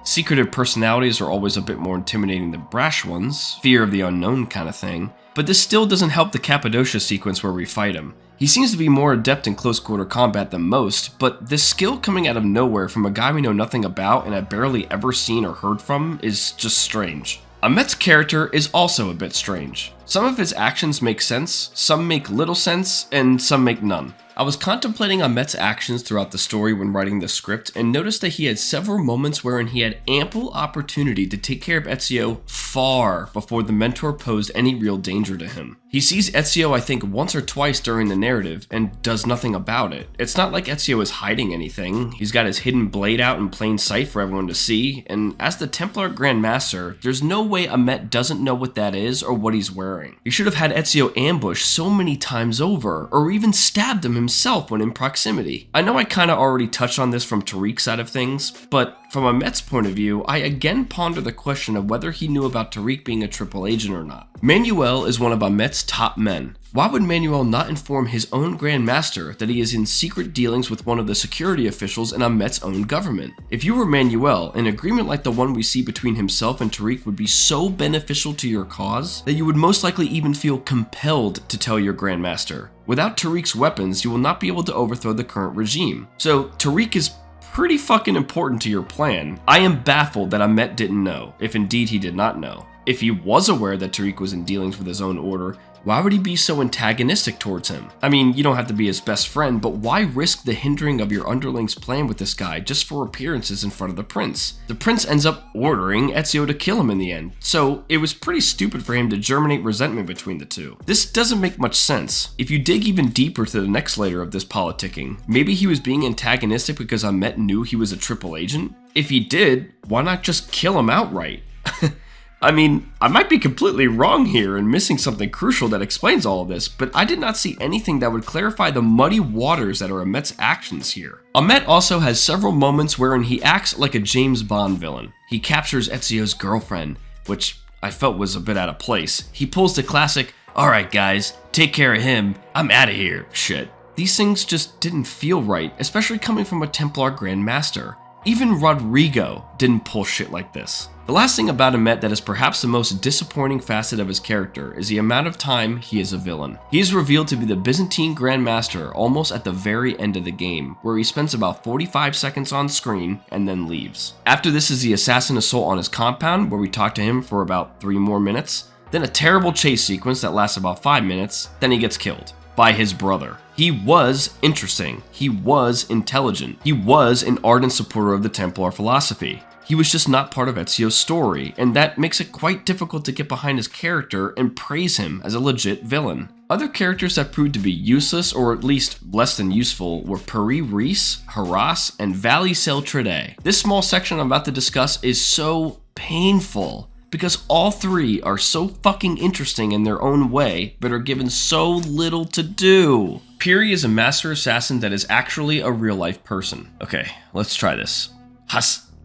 Secretive personalities are always a bit more intimidating than brash ones, fear of the unknown kind of thing, but this still doesn't help the Cappadocia sequence where we fight him. He seems to be more adept in close quarter combat than most, but this skill coming out of nowhere from a guy we know nothing about and have barely ever seen or heard from is just strange. Amet's character is also a bit strange. Some of his actions make sense, some make little sense, and some make none. I was contemplating Amet's actions throughout the story when writing the script and noticed that he had several moments wherein he had ample opportunity to take care of Ezio far before the mentor posed any real danger to him. He sees Ezio I think once or twice during the narrative and does nothing about it. It's not like Ezio is hiding anything. He's got his hidden blade out in plain sight for everyone to see, and as the Templar Grand Master, there's no way Amet doesn't know what that is or what he's wearing. He should have had Ezio ambushed so many times over, or even stabbed him himself when in proximity. I know I kinda already touched on this from Tariq's side of things, but from Amet's point of view, I again ponder the question of whether he knew about Tariq being a triple agent or not. Manuel is one of Amet's top men. Why would Manuel not inform his own Grand Master that he is in secret dealings with one of the security officials in Amet's own government? If you were Manuel, an agreement like the one we see between himself and Tariq would be so beneficial to your cause that you would most likely even feel compelled to tell your Grand Master. Without Tariq's weapons, you will not be able to overthrow the current regime. So Tariq is pretty fucking important to your plan. I am baffled that Amet didn't know, if indeed he did not know. If he was aware that Tariq was in dealings with his own order, why would he be so antagonistic towards him? I mean, you don't have to be his best friend, but why risk the hindering of your underling's plan with this guy just for appearances in front of the prince? The prince ends up ordering Ezio to kill him in the end, so it was pretty stupid for him to germinate resentment between the two. This doesn't make much sense. If you dig even deeper to the next layer of this politicking, maybe he was being antagonistic because Amet knew he was a triple agent? If he did, why not just kill him outright? I mean, I might be completely wrong here and missing something crucial that explains all of this, but I did not see anything that would clarify the muddy waters that are Amet's actions here. Amet also has several moments wherein he acts like a James Bond villain. He captures Ezio's girlfriend, which I felt was a bit out of place. He pulls the classic, "Alright guys, take care of him, I'm out of here" shit. These things just didn't feel right, especially coming from a Templar Grand Master. Even Rodrigo didn't pull shit like this. The last thing about Amet that is perhaps the most disappointing facet of his character is the amount of time he is a villain. He is revealed to be the Byzantine Grand Master almost at the very end of the game, where he spends about 45 seconds on screen and then leaves. After this is the assassin assault on his compound, where we talk to him for about 3 more minutes, then a terrible chase sequence that lasts about 5 minutes, then he gets killed by his brother. He was interesting, he was intelligent, he was an ardent supporter of the Templar philosophy. He was just not part of Ezio's story, and that makes it quite difficult to get behind his character and praise him as a legit villain. Other characters that proved to be useless, or at least less than useful, were Peri Reese, Harass, and Valley Seltrede. This small section I'm about to discuss is so painful, because all three are so fucking interesting in their own way, but are given so little to do. Piri is a master assassin that is actually a real-life person. Okay, let's try this.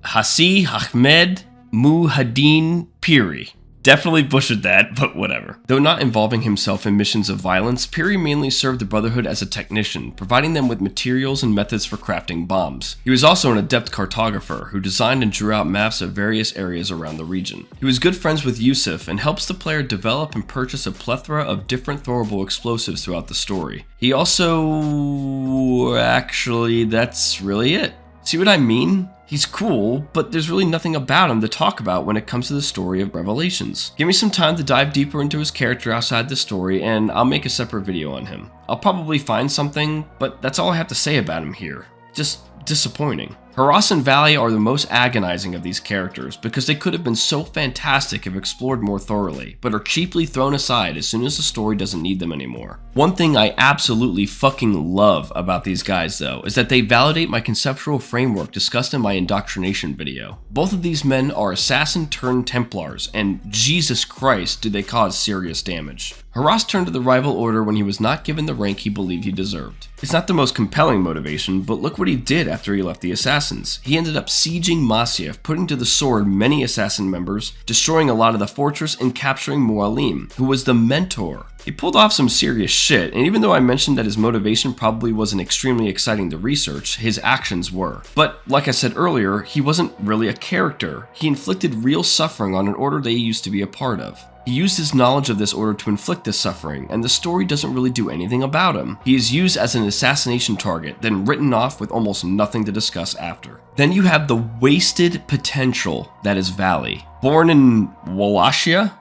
Hassi Ahmed Muhaddin Piri. Definitely butchered that, but whatever. Though not involving himself in missions of violence, Piri mainly served the Brotherhood as a technician, providing them with materials and methods for crafting bombs. He was also an adept cartographer who designed and drew out maps of various areas around the region. He was good friends with Yusuf and helps the player develop and purchase a plethora of different throwable explosives throughout the story. He also... actually, that's really it. See what I mean? He's cool, but there's really nothing about him to talk about when it comes to the story of Revelations. Give me some time to dive deeper into his character outside the story, and I'll make a separate video on him. I'll probably find something, but that's all I have to say about him here. Just disappointing. Harass and Valley are the most agonizing of these characters because they could have been so fantastic if explored more thoroughly, but are cheaply thrown aside as soon as the story doesn't need them anymore. One thing I absolutely fucking love about these guys though is that they validate my conceptual framework discussed in my indoctrination video. Both of these men are assassin turned Templars, and Jesus Christ do they cause serious damage. Harass turned to the rival order when he was not given the rank he believed he deserved. It's not the most compelling motivation, but look what he did after he left the assassins. He ended up sieging Masyaf, putting to the sword many assassin members, destroying a lot of the fortress, and capturing Mualim, who was the mentor. He pulled off some serious shit, and even though I mentioned that his motivation probably wasn't extremely exciting to research, his actions were. But like I said earlier, he wasn't really a character. He inflicted real suffering on an order they used to be a part of. He used his knowledge of this order to inflict this suffering, and the story doesn't really do anything about him. He is used as an assassination target, then written off with almost nothing to discuss after. Then you have the wasted potential that is Valley. Born in Wallachia?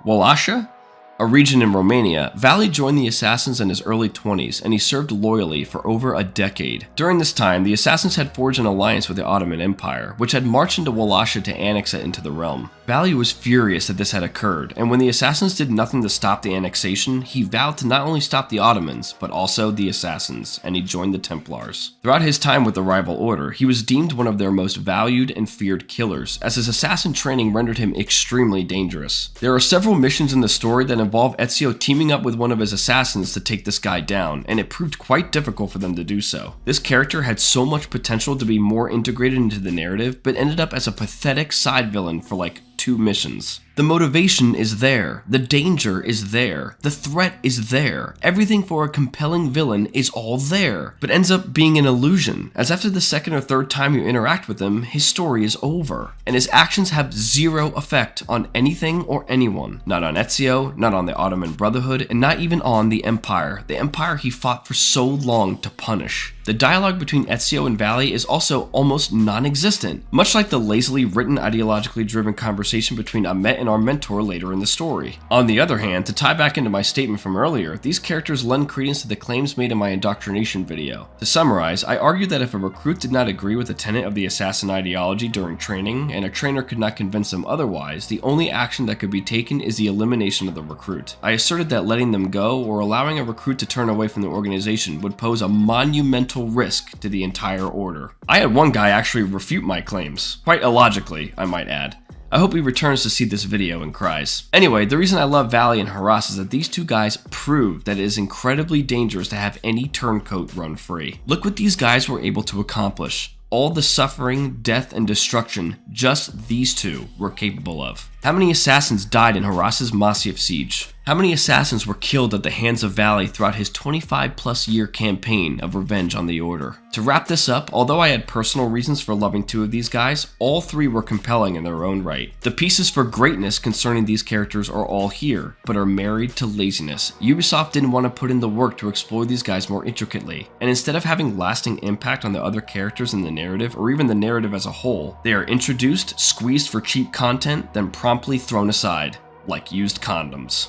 A region in Romania, Valley joined the Assassins in his early 20s, and he served loyally for over a decade. During this time, the Assassins had forged an alliance with the Ottoman Empire, which had marched into Wallachia to annex it into the realm. Valley was furious that this had occurred, and when the Assassins did nothing to stop the annexation, he vowed to not only stop the Ottomans, but also the Assassins, and he joined the Templars. Throughout his time with the rival order, he was deemed one of their most valued and feared killers, as his assassin training rendered him extremely dangerous. There are several missions in the story that involve Ezio teaming up with one of his assassins to take this guy down, and it proved quite difficult for them to do so. This character had so much potential to be more integrated into the narrative, but ended up as a pathetic side villain for like 2 missions. The motivation is there, the danger is there, the threat is there, everything for a compelling villain is all there, but ends up being an illusion, as after the second or third time you interact with him, his story is over, and his actions have zero effect on anything or anyone. Not on Ezio, not on the Ottoman Brotherhood, and not even on the Empire he fought for so long to punish. The dialogue between Ezio and Valley is also almost non-existent, much like the lazily written, ideologically driven conversation between Ahmet and our mentor later in the story. On the other hand, to tie back into my statement from earlier, these characters lend credence to the claims made in my indoctrination video. To summarize, I argued that if a recruit did not agree with a tenet of the assassin ideology during training, and a trainer could not convince them otherwise, the only action that could be taken is the elimination of the recruit. I asserted that letting them go, or allowing a recruit to turn away from the organization, would pose a monumental risk to the entire order. I had one guy actually refute my claims, quite illogically, I might add. I hope he returns to see this video and cries. Anyway, the reason I love Valley and Haras is that these two guys prove that it is incredibly dangerous to have any turncoat run free. Look what these guys were able to accomplish. All the suffering, death, and destruction just these two were capable of. How many assassins died in Haras's Masyaf siege? How many assassins were killed at the hands of Valley throughout his 25+ year campaign of revenge on the Order? To wrap this up, although I had personal reasons for loving two of these guys, all three were compelling in their own right. The pieces for greatness concerning these characters are all here, but are married to laziness. Ubisoft didn't want to put in the work to explore these guys more intricately, and instead of having lasting impact on the other characters in the narrative, or even the narrative as a whole, they are introduced, squeezed for cheap content, then promptly thrown aside, like used condoms.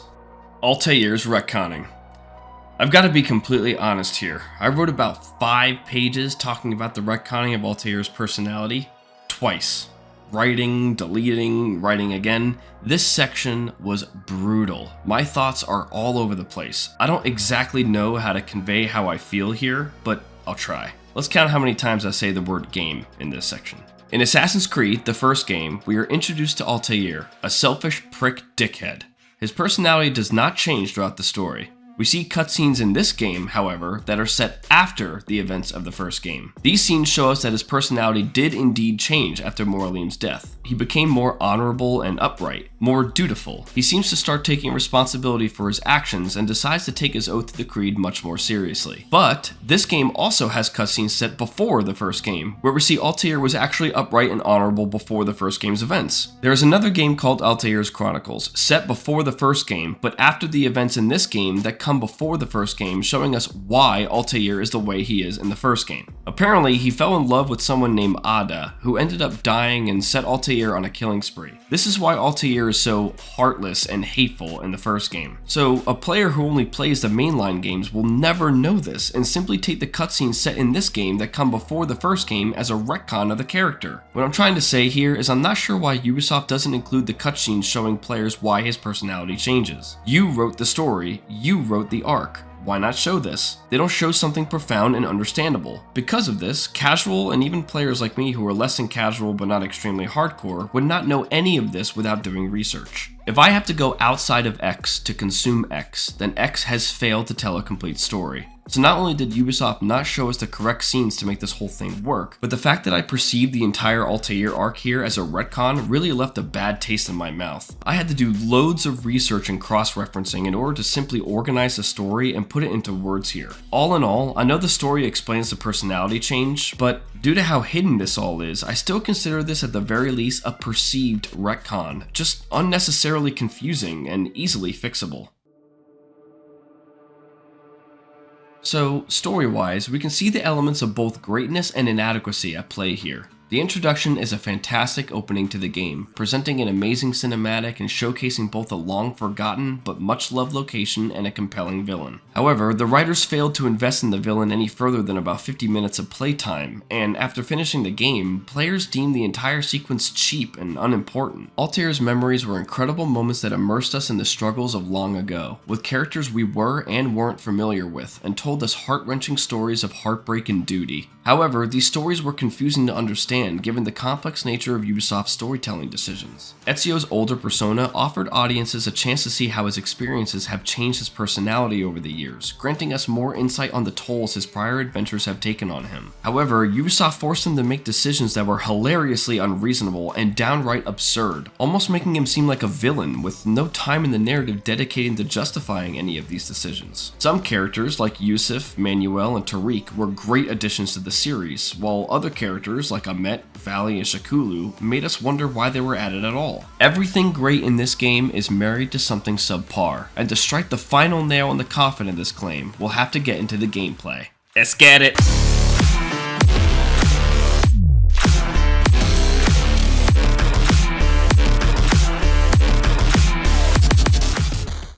Altair's retconning. I've got to be completely honest here. I wrote about 5 pages talking about the retconning of Altair's personality twice. Writing, deleting, writing again. This section was brutal. My thoughts are all over the place. I don't exactly know how to convey how I feel here, but I'll try. Let's count how many times I say the word game in this section. In Assassin's Creed, the first game, we are introduced to Altair, a selfish prick dickhead. His personality does not change throughout the story. We see cutscenes in this game, however, that are set after the events of the first game. These scenes show us that his personality did indeed change after Moraliem's death. He became more honorable and upright, more dutiful. He seems to start taking responsibility for his actions and decides to take his oath to the Creed much more seriously. But this game also has cutscenes set before the first game, where we see Altair was actually upright and honorable before the first game's events. There is another game called Altair's Chronicles, set before the first game, but after the events in this game that come before the first game, showing us why Altair is the way he is in the first game. Apparently, he fell in love with someone named Ada, who ended up dying and set Altair on a killing spree. This is why Altair is so heartless and hateful in the first game. So, a player who only plays the mainline games will never know this and simply take the cutscenes set in this game that come before the first game as a retcon of the character. What I'm trying to say here is I'm not sure why Ubisoft doesn't include the cutscenes showing players why his personality changes. You wrote the story, you wrote the arc. Why not show this? They don't show something profound and understandable. Because of this, casual and even players like me who are less than casual but not extremely hardcore would not know any of this without doing research. If I have to go outside of X to consume X, then X has failed to tell a complete story. So not only did Ubisoft not show us the correct scenes to make this whole thing work, but the fact that I perceived the entire Altair arc here as a retcon really left a bad taste in my mouth. I had to do loads of research and cross-referencing in order to simply organize the story and put it into words here. All in all, I know the story explains the personality change, but due to how hidden this all is, I still consider this at the very least a perceived retcon, just unnecessarily confusing and easily fixable. So, story-wise, we can see the elements of both greatness and inadequacy at play here. The introduction is a fantastic opening to the game, presenting an amazing cinematic and showcasing both a long-forgotten but much-loved location and a compelling villain. However, the writers failed to invest in the villain any further than about 50 minutes of playtime, and after finishing the game, players deemed the entire sequence cheap and unimportant. Altair's memories were incredible moments that immersed us in the struggles of long ago, with characters we were and weren't familiar with, and told us heart-wrenching stories of heartbreak and duty. However, these stories were confusing to understand understand given the complex nature of Ubisoft's storytelling decisions. Ezio's older persona offered audiences a chance to see how his experiences have changed his personality over the years, granting us more insight on the tolls his prior adventures have taken on him. However, Ubisoft forced him to make decisions that were hilariously unreasonable and downright absurd, almost making him seem like a villain with no time in the narrative dedicated to justifying any of these decisions. Some characters like Yusuf, Manuel, and Tariq were great additions to the series, while other characters like Amet, Valley, and Shakulu made us wonder why they were added at all. Everything great in this game is married to something subpar, and to strike the final nail in the coffin of this claim, we'll have to get into the gameplay. Let's get it!